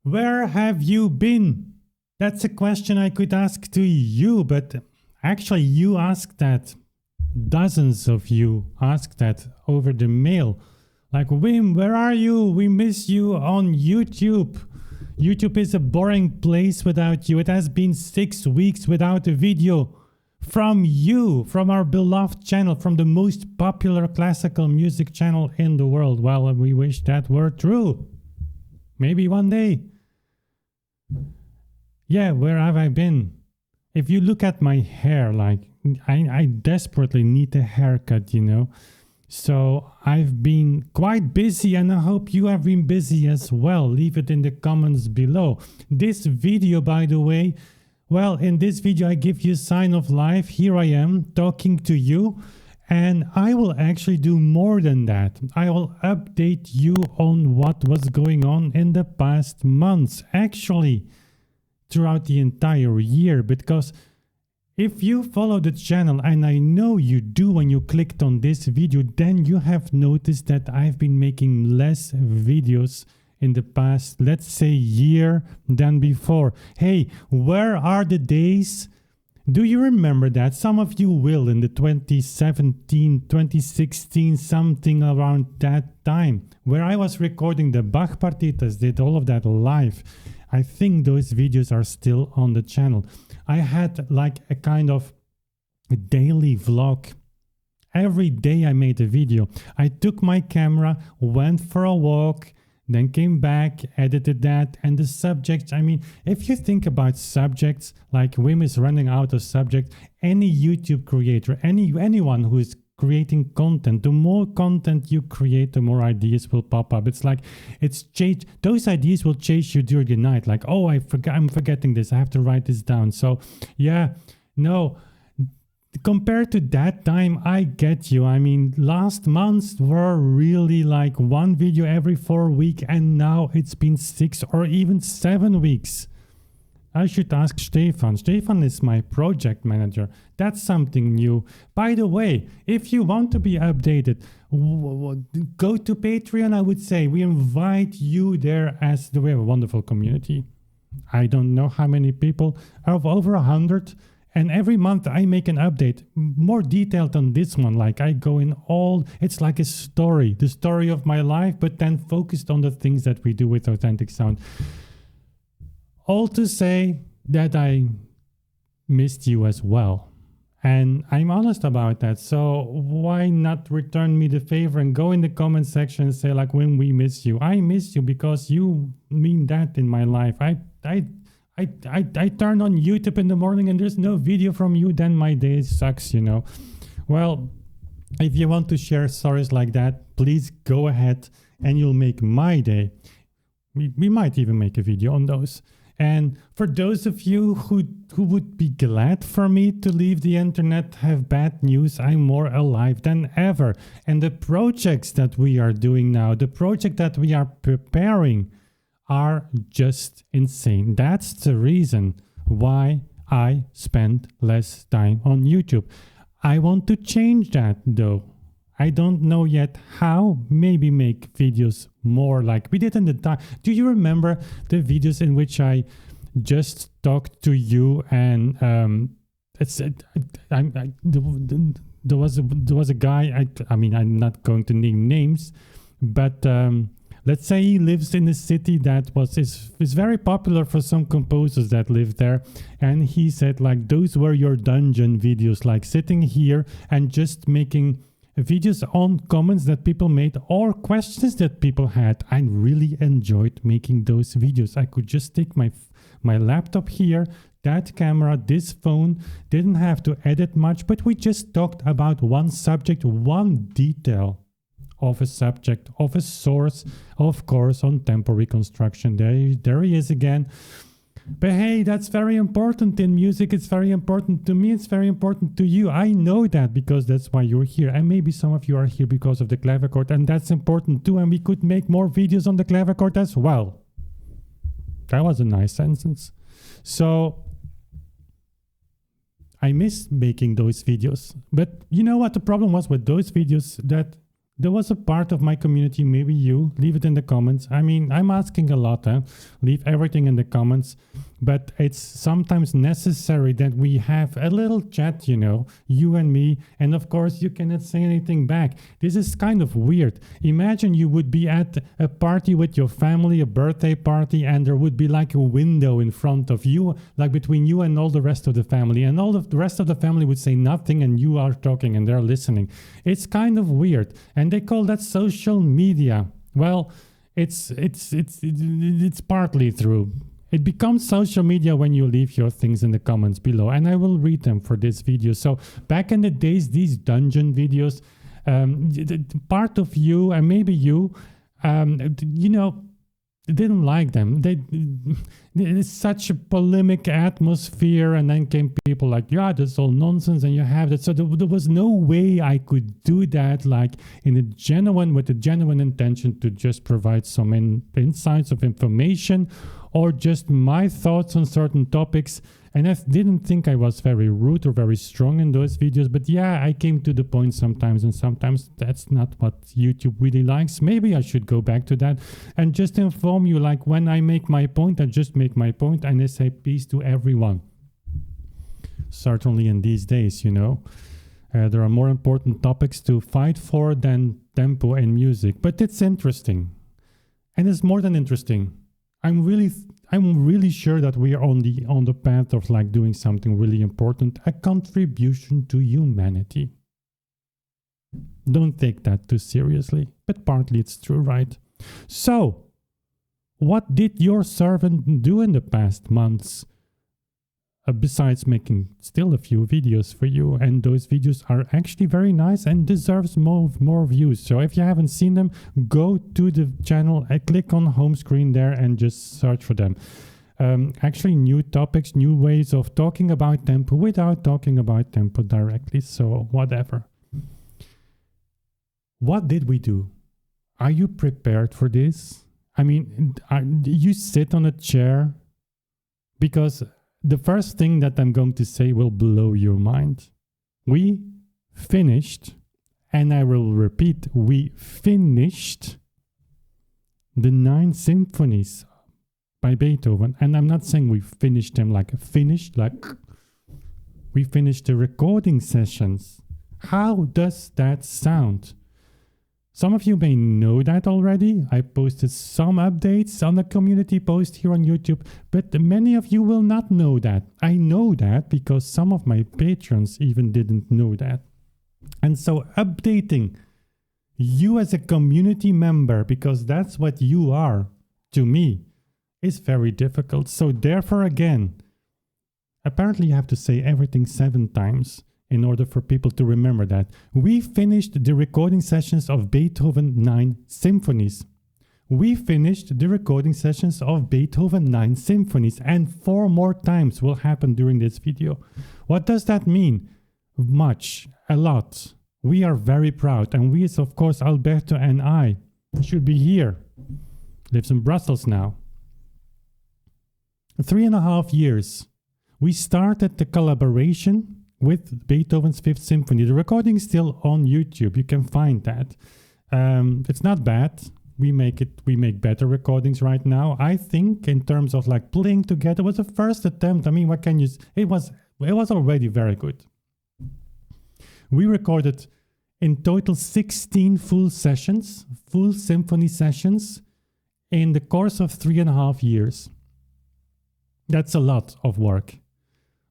Where have you been? That's a question I could ask to you, but actually you asked that. Dozens of you asked that over the mail. Like, Wim, where are you? We miss you on YouTube. YouTube is a boring place without you. It has been 6 weeks without a video from you, from our beloved channel, from the most popular classical music channel in the world. Well, we wish that were true. Maybe one day. Yeah, where have I been? If you look at my hair, like, I desperately need a haircut, you know. So I've been quite busy, and I hope you have been busy as well. Leave it in the comments below. This video, by the way, well, in this video I give you a sign of life. Here I am talking to you, and I will actually do more than that. I will update you on what was going on in the past months, actually throughout the entire year, because if you follow the channel, and I know you do when you clicked on this video, then you have noticed that I've been making less videos in the past, let's say, year than before. Hey, where are the days? Do you remember that? Some of you will, in the 2017, 2016, something around that time, where I was recording the Bach partitas, did all of that live. I think those videos are still on the channel. I had like a kind of a daily vlog. Every day I made a video. I took my camera, went for a walk, then came back, edited that, and the subjects. I mean, if you think about subjects, like Wim is running out of subjects, any YouTube creator, anyone who is creating content, the more content you create, the more ideas will pop up. It's like, it's changed. Those ideas will chase you during the night. Like, oh, I'm forgetting this. I have to write this down. So yeah, no, compared to that time, I get you. I mean, last months were really like one video every 4 weeks, and now it's been 6 or even 7 weeks. I should ask Stefan. Stefan is my project manager. That's something new. By the way, if you want to be updated, go to Patreon, I would say. We invite you there, as we have a wonderful community. I don't know how many people, of over 100. And every month I make an update, more detailed than this one. Like, I go in all, it's like a story, the story of my life, but then focused on the things that we do with Authentic Sound. All to say that I missed you as well. And I'm honest about that. So why not return me the favor and go in the comment section and say, like, when we miss you. I miss you because you mean that in my life. I turn on YouTube in the morning and there's no video from you, then my day sucks, you know. Well, if you want to share stories like that, please go ahead and you'll make my day. We might even make a video on those. And for those of you who would be glad for me to leave the internet, have bad news, I'm more alive than ever. And the projects that we are doing now, the project that we are preparing, are just insane. That's the reason why I spend less time on YouTube. I want to change that though. I don't know yet how. Maybe make videos more like we did in the time. Do you remember the videos in which I just talked to you and there was a guy. I mean, I'm not going to name names, but let's say he lives in a city that is very popular for some composers that live there, and he said, like, those were your dungeon videos, like sitting here and just making videos on comments that people made or questions that people had. I really enjoyed making those videos. I could just take my laptop here, that camera, this phone, didn't have to edit much, but we just talked about one subject, one detail of a subject, of a source, of course, on tempo reconstruction. There he is again. But hey, that's very important in music. It's very important to me. It's very important to you. I know that because that's why you're here. And maybe some of you are here because of the clavichord, and that's important too. And we could make more videos on the clavichord as well. That was a nice sentence. So I miss making those videos. But you know what the problem was with those videos? That there was a part of my community, maybe you, leave it in the comments. I mean, I'm asking a lot, leave everything in the comments, but it's sometimes necessary that we have a little chat, you know, you and me, and of course you cannot say anything back. This is kind of weird. Imagine you would be at a party with your family, a birthday party, and there would be like a window in front of you, like between you and all the rest of the family, and all of the rest of the family would say nothing and you are talking and they're listening. It's kind of weird, and they call that social media. Well, it's partly true. It becomes social media when you leave your things in the comments below, and I will read them for this video. So back in the days, these dungeon videos, part of you, and maybe you, you know, didn't like them. It's such a polemic atmosphere, and then came people like, yeah, that's all nonsense, and you have that. So there was no way I could do that, like with a genuine intention to just provide some insights of information or just my thoughts on certain topics. And I didn't think I was very rude or very strong in those videos, but yeah, I came to the point sometimes, and sometimes that's not what YouTube really likes. Maybe I should go back to that and just inform you, like when I make my point, I just make my point and I say peace to everyone. Certainly in these days, you know, there are more important topics to fight for than tempo and music, but it's interesting. And it's more than interesting. I'm really sure that we are on the path of like doing something really important, a contribution to humanity. Don't take that too seriously, but partly it's true, right? So, what did your servant do in the past months? Besides making still a few videos for you, and those videos are actually very nice and deserves more views. So if you haven't seen them, go to the channel and click on home screen there and just search for them. Actually, new topics, new ways of talking about tempo without talking about tempo directly. So whatever. What did we do? Are you prepared for this? I mean, you sit on a chair, because the first thing that I'm going to say will blow your mind. We finished, and I will repeat, we finished the 9 symphonies by Beethoven. And I'm not saying we finished them like finished, like we finished the recording sessions. How does that sound? Some of you may know that already. I posted some updates on the community post here on YouTube, but many of you will not know that. I know that because some of my patrons even didn't know that. And so updating you as a community member, because that's what you are to me, is very difficult. So therefore, again, apparently you have to say everything 7 times. In order for people to remember that. We finished the recording sessions of Beethoven 9 symphonies. We finished the recording sessions of Beethoven 9 symphonies, and 4 more times will happen during this video. What does that mean? Much, a lot. We are very proud, and we, of course, Alberto and I, should be here. Lives in Brussels now. 3.5 years. We started the collaboration with Beethoven's 5th Symphony. The recording is still on YouTube. You can find that. It's not bad. We make better recordings right now. I think in terms of like playing together, it was a first attempt. I mean, what can you? It was already very good. We recorded in total 16 full sessions, full symphony sessions, in the course of 3.5 years. That's a lot of work.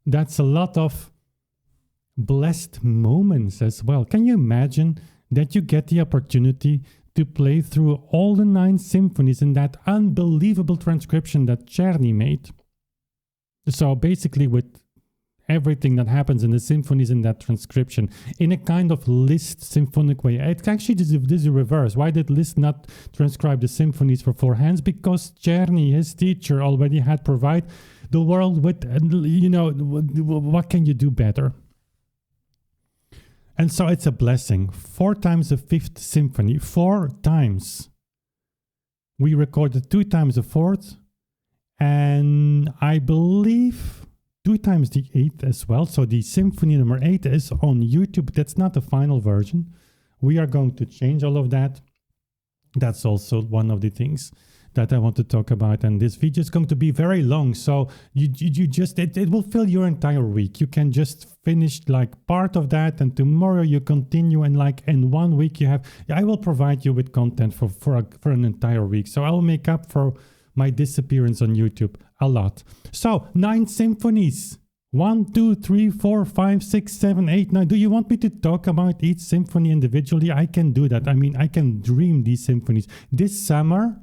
That's a lot of blessed moments as well. Can you imagine that you get the opportunity to play through all the 9 symphonies in that unbelievable transcription that Czerny made? So basically with everything that happens in the symphonies in that transcription in a kind of Liszt symphonic way. It's actually this is the reverse. Why did Liszt not transcribe the symphonies for 4 hands? Because Czerny, his teacher, already had provided the world with, you know, what can you do better? And so it's a blessing. 4 times the 5th symphony, 4 times. We recorded 2 times the 4th, and I believe 2 times the 8th as well. So the symphony number 8 is on YouTube. That's not the final version. We are going to change all of that. That's also one of the things that I want to talk about. And this video is going to be very long. So you just, it will fill your entire week. You can just finish like part of that, and tomorrow you continue, and like in 1 week I will provide you with content for an entire week. So I will make up for my disappearance on YouTube a lot. So 9 symphonies. 1, 2, 3, 4, 5, 6, 7, 8, 9. Do you want me to talk about each symphony individually? I can do that. I mean, I can dream these symphonies. This summer,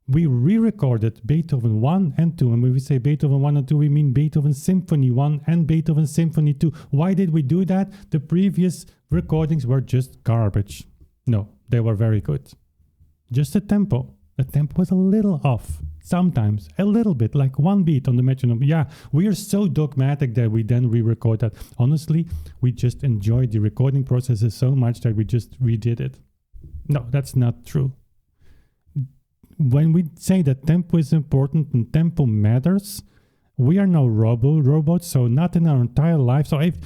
we re-recorded Beethoven 1 and 2. And when we say Beethoven 1 and 2, we mean Beethoven Symphony 1 and Beethoven Symphony 2. Why did we do that? The previous recordings were just garbage. No, they were very good. Just the tempo. The tempo was a little off. Sometimes, a little bit, like one beat on the metronome. Yeah, we are so dogmatic that we then re-record that. Honestly, we just enjoyed the recording processes so much that we just redid it. No, that's not true. When we say that tempo is important and tempo matters, we are no robots, so not in our entire life. So if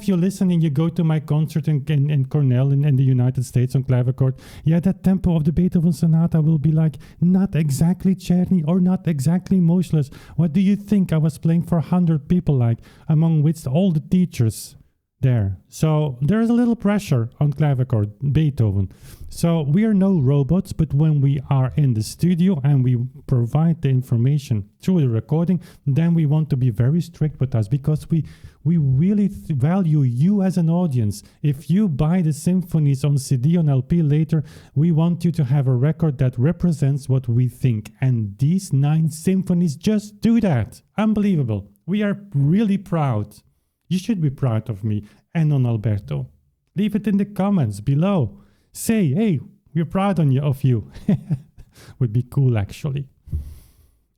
you're listening, you go to my concert in Cornell in the United States on clavichord, that tempo of the Beethoven Sonata will be like not exactly Czerny or not exactly motionless. What do you think? I was playing for 100 people, like among which all the teachers there. So there is a little pressure on clavichord, Beethoven. So we are no robots, but when we are in the studio and we provide the information through the recording, then we want to be very strict with us, because we really value you as an audience. If you buy the symphonies on CD, on LP later, we want you to have a record that represents what we think. And these 9 symphonies just do that. Unbelievable. We are really proud. You should be proud of me and on Alberto. Leave it in the comments below. Say, hey, we're proud of you. Would be cool, actually.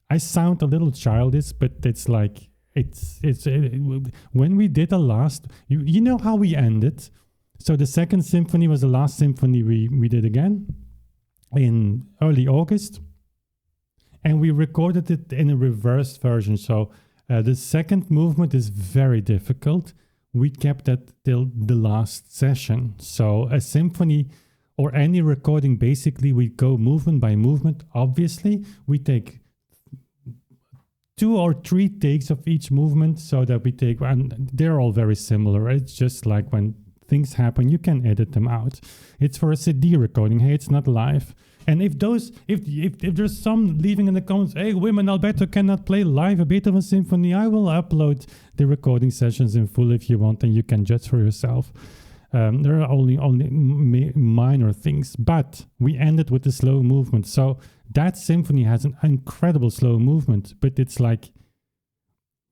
I sound a little childish, but it's like, when we did the last, you know how we ended. So the second symphony was the last symphony we did again in early August. And we recorded it in a reversed version. So the second movement is very difficult. We kept that till the last session. So a symphony or any recording, basically we go movement by movement. Obviously, we take 2 or 3 takes of each movement, so that we take, and they're all very similar. It's just like when things happen, you can edit them out. It's for a CD recording. Hey, it's not live. And if there's some leaving in the comments, hey, women, Alberto cannot play live a Beethoven symphony, I will upload the recording sessions in full if you want, and you can judge for yourself. There are only minor things, but we ended with the slow movement. So that symphony has an incredible slow movement, but it's like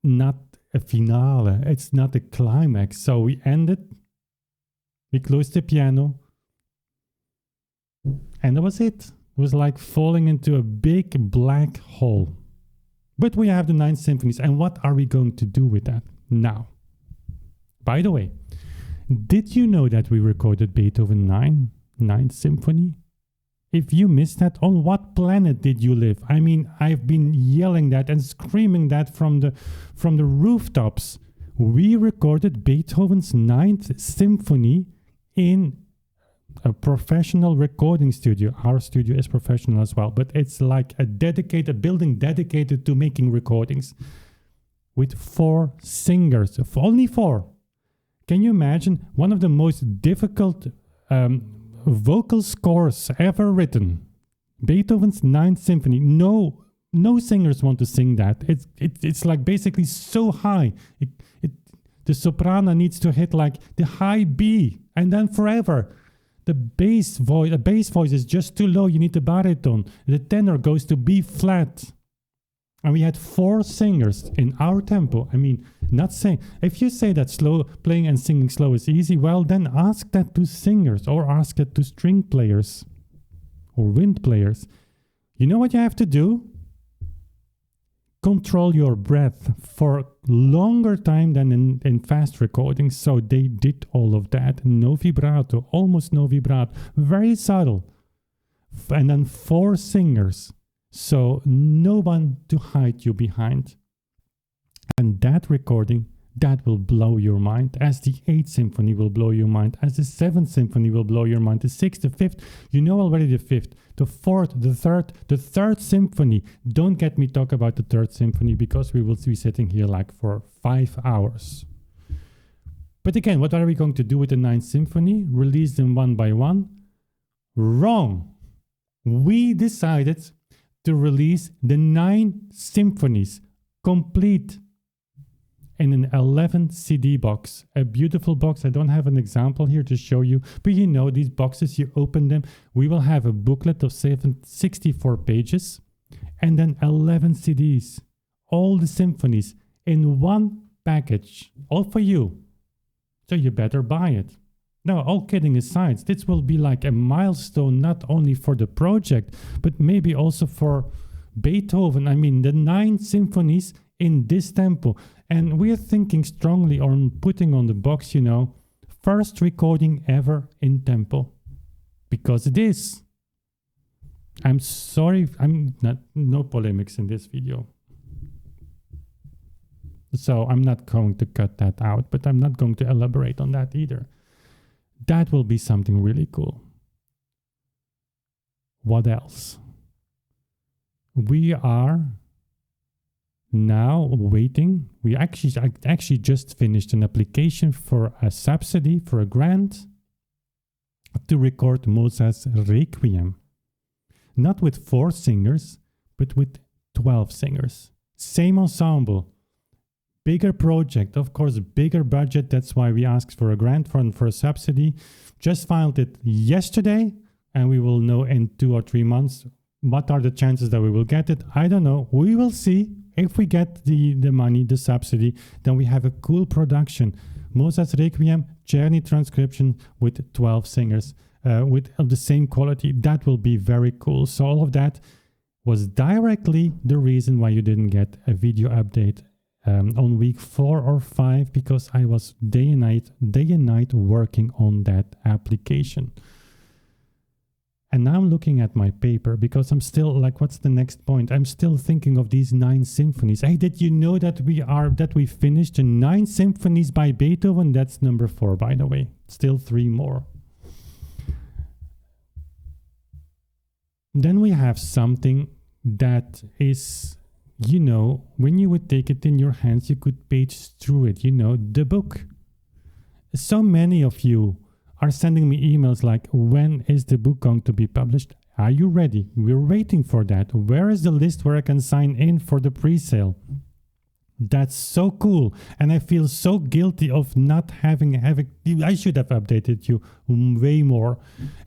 not a finale. It's not a climax. So we ended, we closed the piano, and that was it. It was like falling into a big black hole. But we have the 9 symphonies, and what are we going to do with that now? By the way, did you know that we recorded Beethoven 9th Symphony? If you missed that, on what planet did you live? I mean, I've been yelling that and screaming that from the rooftops. We recorded Beethoven's 9th Symphony in a professional recording studio. Our studio is professional as well, but it's like a building dedicated to making recordings with 4 singers, only 4. Can you imagine? One of the most difficult vocal scores ever written. Beethoven's 9th Symphony. No singers want to sing that. It's like basically so high. The soprano needs to hit like the high B, and then forever. The bass voice is just too low. You need the baritone. The tenor goes to B flat. And we had 4 singers in our tempo. I mean, not saying, if you say that slow playing and singing slow is easy, well, then ask that to singers, or ask that to string players or wind players. You know what you have to do? Control your breath for longer time than in fast recordings. So they did all of that. No vibrato, almost no vibrato, very subtle. And then 4 singers. So no one to hide you behind. And that recording That will blow your mind, as the 8th symphony will blow your mind, as the 7th symphony will blow your mind, the 6th, the 5th, you know already the 5th, the 4th, the 3rd symphony. Don't get me talk about the 3rd symphony, because we will be sitting here like for 5 hours. But again, what are we going to do with the 9th symphony? Release them one by one? Wrong. We decided to release the 9 symphonies complete in an 11 CD box, a beautiful box. I don't have an example here to show you, but you know these boxes, you open them, we will have a booklet of 64 pages and then 11 CDs, all the symphonies in one package, all for you. So you better buy it. Now, all kidding aside, this will be like a milestone, not only for the project, but maybe also for Beethoven. I mean, the 9 symphonies in this tempo. And we're thinking strongly on putting on the box, you know, first recording ever in tempo. Because it is. I'm sorry, no polemics in this video. So I'm not going to cut that out, but I'm not going to elaborate on that either. That will be something really cool. What else? We are now waiting. I actually just finished an application for a subsidy, for a grant, to record Mozart's Requiem. Not with 4 singers, but with 12 singers. Same ensemble. Bigger project, of course, bigger budget. That's why we asked for a grant for a subsidy. Just filed it yesterday, and we will know in 2 or 3 months what are the chances that we will get it. I don't know. We will see. If we get the money, the subsidy, then we have a cool production. Mozart's Requiem, Czerny transcription with 12 singers with the same quality. That will be very cool. So all of that was directly the reason why you didn't get a video update on week 4 or 5, because I was day and night working on that application. And now I'm looking at my paper, because I'm still like, what's the next point? I'm still thinking of these 9 symphonies. Hey, did you know that we finished the 9 symphonies by Beethoven? That's number 4, by the way. Still 3 more. Then we have something that is, you know, when you would take it in your hands, you could page through it, you know, the book. So many of you are sending me emails like, when is the book going to be published? Are you ready? We're waiting for that. Where is the list where I can sign in for the pre-sale? That's so cool. And I feel so guilty of not having I should have updated you way more.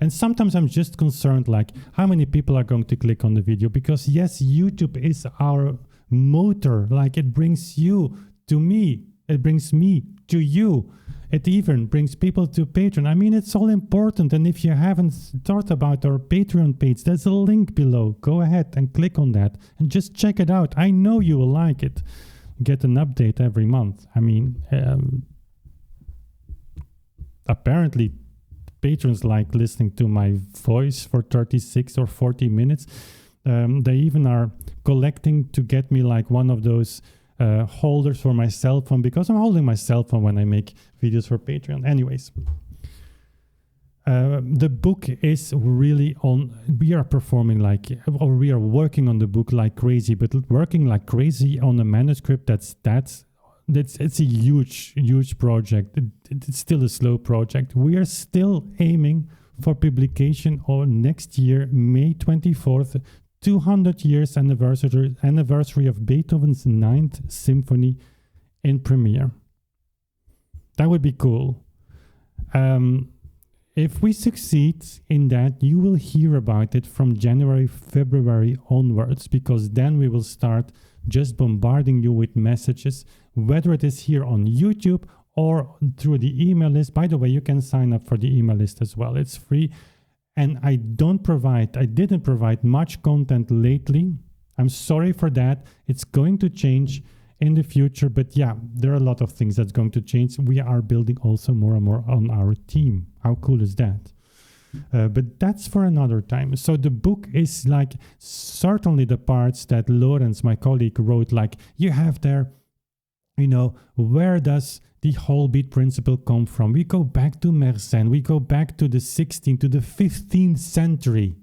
And sometimes I'm just concerned, like, how many people are going to click on the video? Because yes, YouTube is our motor. Like, it brings you to me. It brings me to you. It even brings people to Patreon. I mean, it's all important. And if you haven't thought about our Patreon page, there's a link below. Go ahead and click on that and just check it out. I know you will like it. Get an update every month. I mean, apparently patrons like listening to my voice for 36 or 40 minutes. They even are collecting to get me like one of those holders for my cell phone, because I'm holding my cell phone when I make videos for Patreon. Anyways, the book is really on. We are performing like, or we are working on the book like crazy, but working like crazy on a manuscript it's a huge project. It's still a slow project. We are still aiming for publication on next year, May 24th, 200 years anniversary of Beethoven's 9th Symphony in premiere. That would be cool. If we succeed in that, you will hear about it from January, February onwards, because then we will start just bombarding you with messages, whether it is here on YouTube or through the email list. By the way, you can sign up for the email list as well. It's free. And I didn't provide much content lately. I'm sorry for that. It's going to change in the future. But yeah, there are a lot of things that's going to change. We are building also more and more on our team. How cool is that? But that's for another time. So the book is like, certainly the parts that Lawrence, my colleague, wrote, like, you have there where does the whole beat principle come from? We go back to Mersenne, we go back to the 16th, to the 15th century.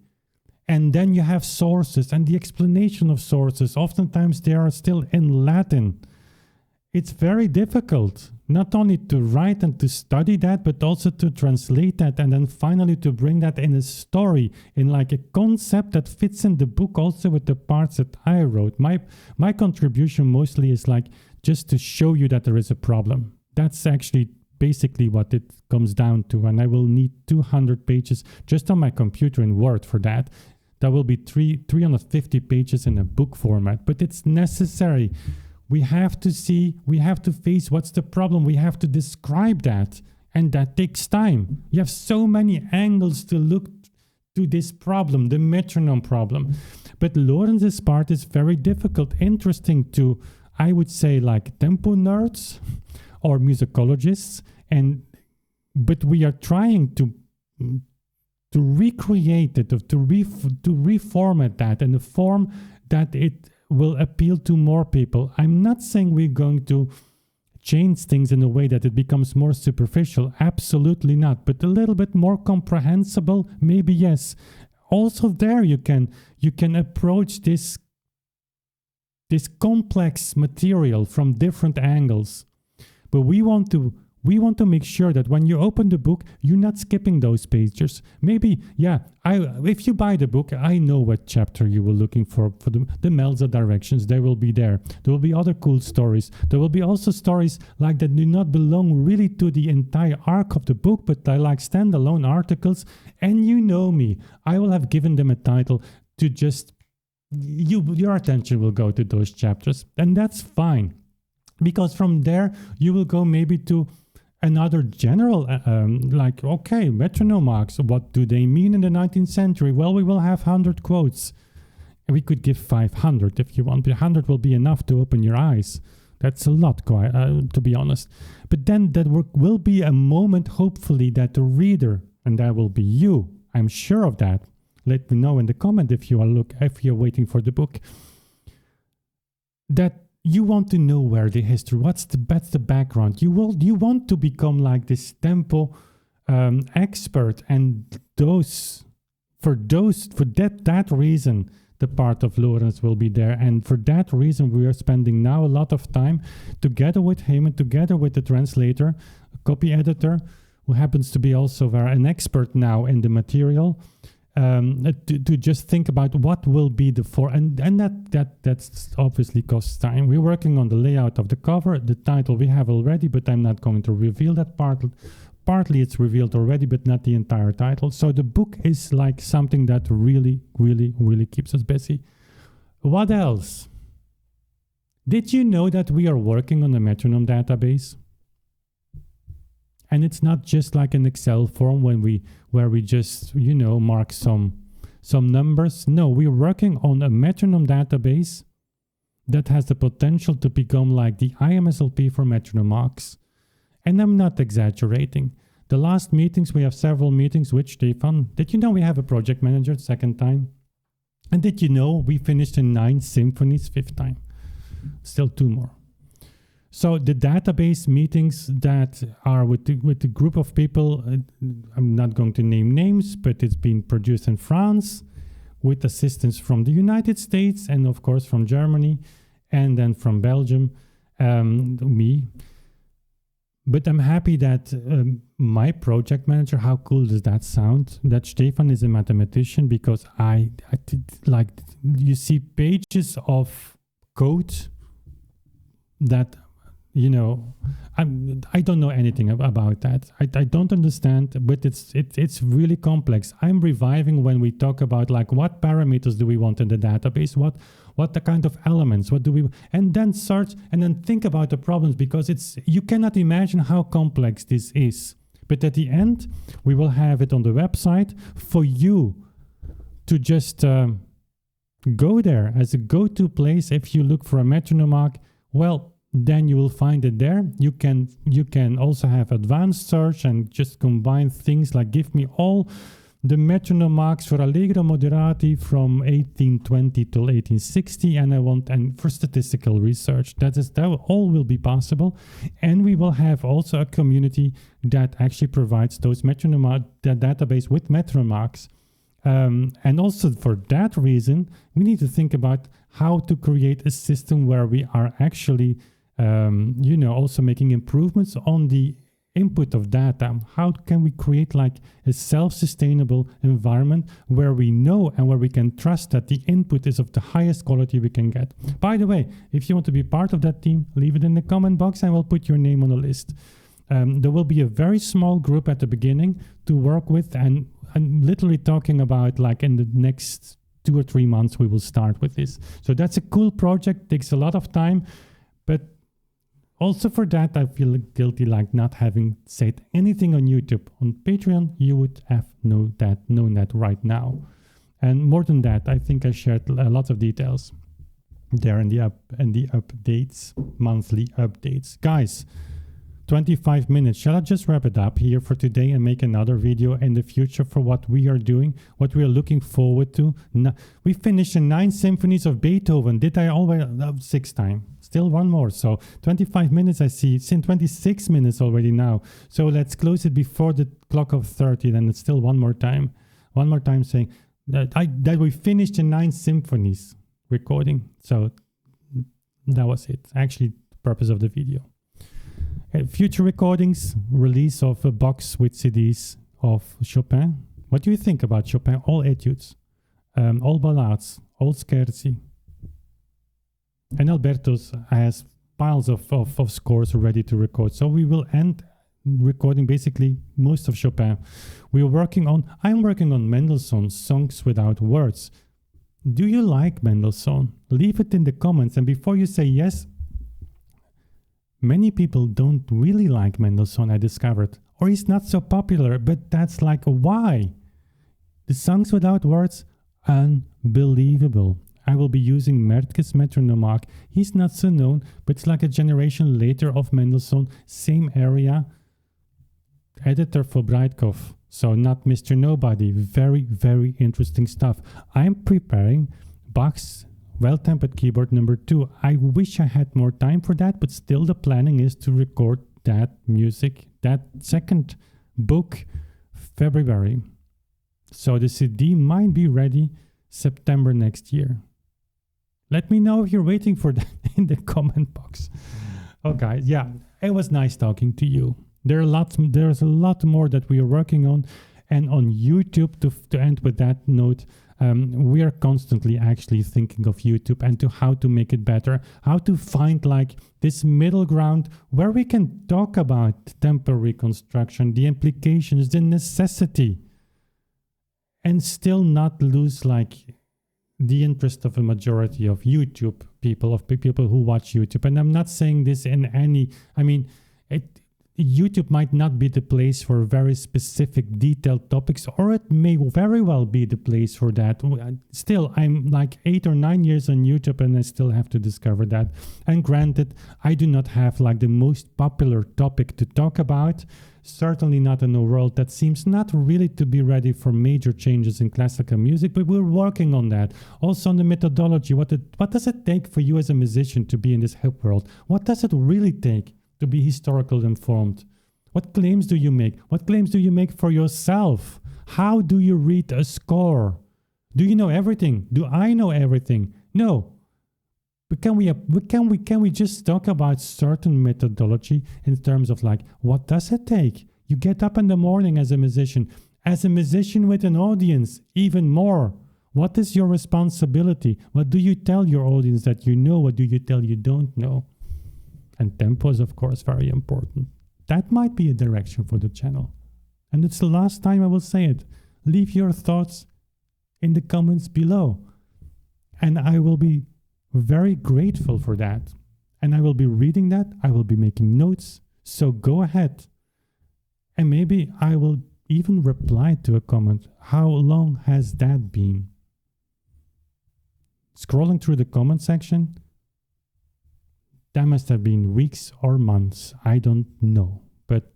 And then you have sources and the explanation of sources. Oftentimes they are still in Latin. It's very difficult, not only to write and to study that, but also to translate that and then finally to bring that in a story, in like a concept that fits in the book also with the parts that I wrote. My contribution mostly is like just to show you that there is a problem. That's actually basically what it comes down to. And I will need 200 pages just on my computer in Word for that. That will be 350 pages in a book format, but it's necessary. We have to face what's the problem. We have to describe that. And that takes time. You have so many angles to look to this problem, the metronome problem. But Lorenz's part is very difficult, interesting to, I would say, like tempo nerds or musicologists. But we are trying to recreate it, to reformat that in a form that it will appeal to more people. I'm not saying we're going to change things in a way that it becomes more superficial. Absolutely not. But a little bit more comprehensible, maybe yes. Also there you can approach this complex material from different angles. But we want to make sure that when you open the book, you're not skipping those pages. Maybe, if you buy the book, I know what chapter you were looking for the Melza directions. They will be there. There will be other cool stories. There will be also stories like that do not belong really to the entire arc of the book, but they're like standalone articles. And you know me, I will have given them a title to just, your attention will go to those chapters. And that's fine. Because from there, you will go maybe to another general, metronome marks. What do they mean in the 19th century? Well, we will have 100 quotes. We could give 500 if you want, but 100 will be enough to open your eyes. That's a lot, to be honest. But then there will be a moment, hopefully, that the reader, and that will be you, I'm sure of that. Let me know in the comment if you're waiting for the book, that you want to know where the history, that's the background. You want to become like this tempo expert, and for that reason, the part of Lorenz will be there. And for that reason, we are spending now a lot of time together with him and together with the translator, a copy editor, who happens to be also an expert now in the material. To just think about what will be and that's obviously costs time. We're working on the layout of the cover, the title we have already, but I'm not going to reveal that part. Partly it's revealed already, but not the entire title. So the book is like something that really, really, really keeps us busy. What else? Did you know that we are working on a metronome database? And it's not just like an Excel form where we just, mark some numbers. No, we're working on a metronome database that has the potential to become like the IMSLP for metronome marks. And I'm not exaggerating. The last meetings, we have several meetings with Stefan. Did you know we have a project manager second time? And did you know we finished in 9 symphonies fifth time? Still 2 more. So the database meetings that are with the group of people, I'm not going to name names, but it's been produced in France with assistance from the United States and of course from Germany and then from Belgium, me. But I'm happy that my project manager, how cool does that sound? That Stefan is a mathematician, because I did, like, you see pages of code that, I don't know anything about that. I don't understand, but it's really complex. I'm reviving when we talk about like what parameters do we want in the database, what the kind of elements, what do we, and then search and then think about the problems, because you cannot imagine how complex this is. But at the end, we will have it on the website for you to just go there as a go-to place. If you look for a metronome mark, well, then you will find it there. You can also have advanced search and just combine things like give me all the metronome marks for Allegro Moderati from 1820 till 1860, and for statistical research. That all will be possible, and we will have also a community that actually provides those metronome database with metronome marks. And also for that reason, we need to think about how to create a system where we are actually, also making improvements on the input of data. How can we create like a self-sustainable environment where we know and where we can trust that the input is of the highest quality we can get? By the way, if you want to be part of that team, leave it in the comment box and we'll put your name on the list. There will be a very small group at the beginning to work with, and I'm literally talking about like in the next 2 or 3 months we will start with this. So that's a cool project, takes a lot of time, but also for that I feel guilty like not having said anything on YouTube. On Patreon you would have known that right now. And more than that, I think I shared a lot of details there in the updates, monthly updates. Guys, 25 minutes. Shall I just wrap it up here for today and make another video in the future for what we are doing, what we are looking forward to? We finished the 9 symphonies of Beethoven. Did I already? 6 times. Still one more. So 25 minutes I see. It's in 26 minutes already now. So let's close it before the clock of 30. Then it's still one more time. One more time saying that we finished the 9 symphonies recording. So that was it. Actually, the purpose of the video. Future recordings, release of a box with CDs of Chopin. What do you think about Chopin? All etudes, all ballades, all scherzi. And Alberto's has piles of scores ready to record. So we will end recording basically most of Chopin. I'm working on Mendelssohn's Songs Without Words. Do you like Mendelssohn? Leave it in the comments. And before you say yes, many people don't really like Mendelssohn, I discovered. Or he's not so popular, but that's like why? The Songs Without Words, unbelievable. I will be using Mertke's metronome mark. He's not so known, but it's like a generation later of Mendelssohn, same area. Editor for Breitkopf, so not Mr. Nobody. Very, very interesting stuff. I'm preparing Bach's Well-Tempered Keyboard number 2. I wish I had more time for that, but still the planning is to record that music, that second book, February. So the CD might be ready September next year. Let me know if you're waiting for that in the comment box. Oh guys, yeah, it was nice talking to you. There's a lot more that we are working on, and on YouTube, to end with that note, we are constantly actually thinking of YouTube and to how to make it better, how to find like this middle ground where we can talk about tempo reconstruction, the implications, the necessity, and still not lose like the interest of a majority of YouTube people, of people who watch YouTube. And I'm not saying this in any, YouTube might not be the place for very specific detailed topics, or it may very well be the place for that. Still, I'm like 8 or 9 years on YouTube and I still have to discover that. And granted, I do not have like the most popular topic to talk about, certainly not in a world that seems not really to be ready for major changes in classical music, but we're working on that. Also on the methodology, what does it take for you as a musician to be in this hip world? What does it really take to be historically informed? What claims do you make? What claims do you make for yourself? How do you read a score? Do you know everything? Do I know everything? No. But can we just talk about certain methodology in terms of like, what does it take? You get up in the morning as a musician with an audience, even more. What is your responsibility? What do you tell your audience that you know? What do you tell you don't know? And tempo is, of course, very important. That might be a direction for the channel. And it's the last time I will say it. Leave your thoughts in the comments below. And I will be very grateful for that. And I will be reading that. I will be making notes. So go ahead. And maybe I will even reply to a comment. How long has that been? Scrolling through the comment section, that must have been weeks or months. I don't know. But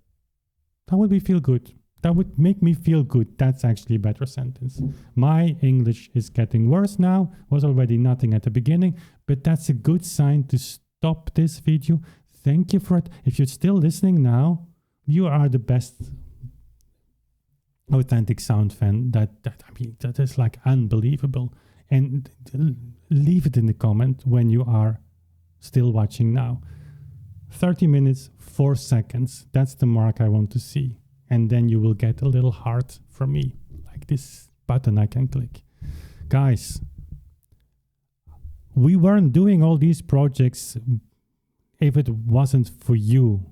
that would be feel good. That would make me feel good. That's actually a better sentence. My English is getting worse now. Was already nothing at the beginning, but that's a good sign to stop this video. Thank you for it. If you're still listening now, you are the best authentic sound fan. That is like unbelievable. And leave it in the comment when you are still watching now. 30 minutes, 4 seconds. That's the mark I want to see. And then you will get a little heart from me, like this button I can click. Guys, we weren't doing all these projects if it wasn't for you.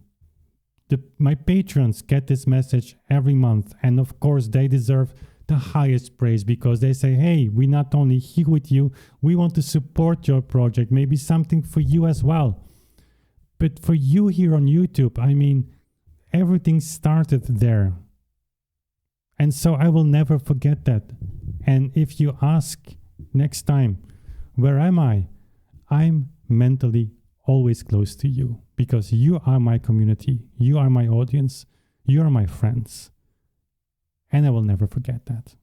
My patrons get this message every month, and of course they deserve the highest praise because they say, hey, we not only here with you, we want to support your project, maybe something for you as well. But for you here on YouTube, I mean, everything started there. And so I will never forget that. And if you ask next time, where am I? I'm mentally always close to you because you are my community. You are my audience. You are my friends. And I will never forget that.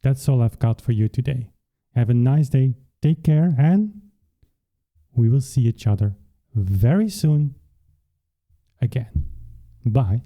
That's all I've got for you today. Have a nice day. Take care. And we will see each other very soon again. Bye.